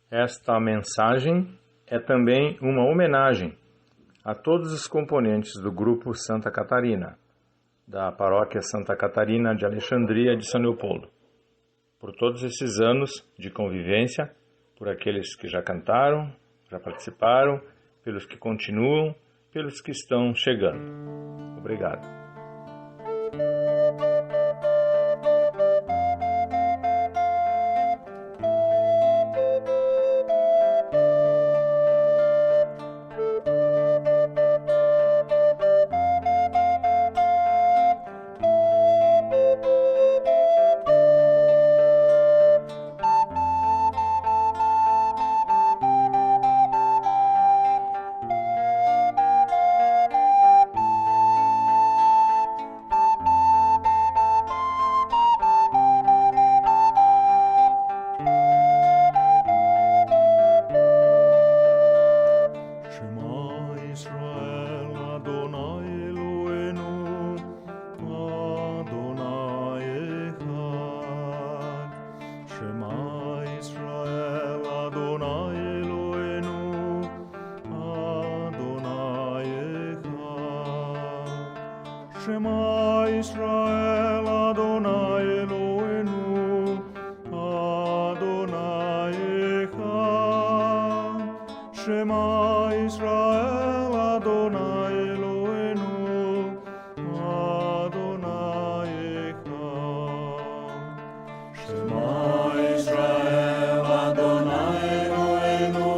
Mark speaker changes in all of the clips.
Speaker 1: Esta mensagem é também uma homenagem a todos os componentes do Grupo Santa Catarina, da Paróquia Santa Catarina de Alexandria de São Leopoldo, por todos esses anos de convivência, por aqueles que já cantaram, já participaram, pelos que continuam, pelos que estão chegando. Obrigado.
Speaker 2: Shema Israel, Adonai Eloheinu, Adonai Echad. Shema Israel, Adonai Eloheinu, Adonai Echad. Shema Israel, Adonai Eloheinu,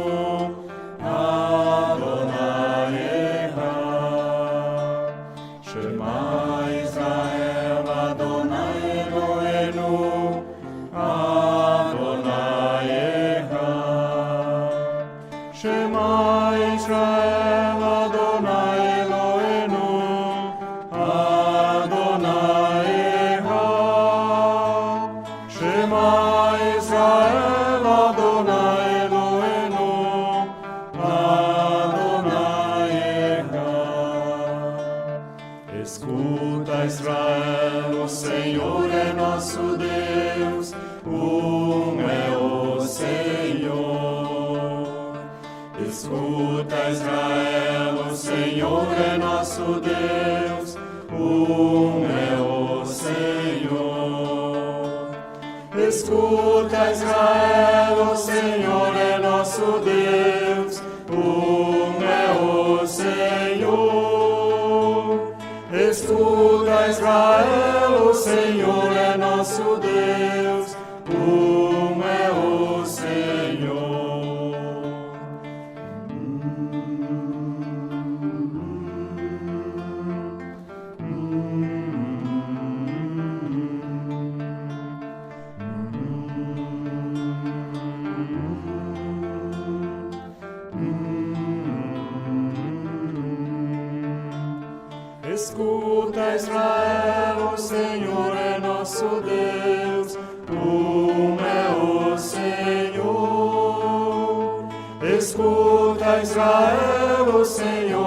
Speaker 2: Adonai Echad. Shema Israel, Adonai Eloheinu, Adonai Echad. Shema Israel, Adonai Eloheinu, Adonai Echad. Shema Israel, Adonai Eloheinu, Adonai Echad. Escuta, Israel, o Senhor é nosso Deus, um é o Senhor. Escuta, Israel, o Senhor é nosso Deus, um é o Senhor. Escuta, Israel, o Senhor é nosso Deus, um é o Senhor. Escuta, Israel, o Senhor é nosso Deus, um é o Senhor. Escuta, Israel, o Senhor é nosso Deus, um é o Senhor. Escuta, Israel, o Senhor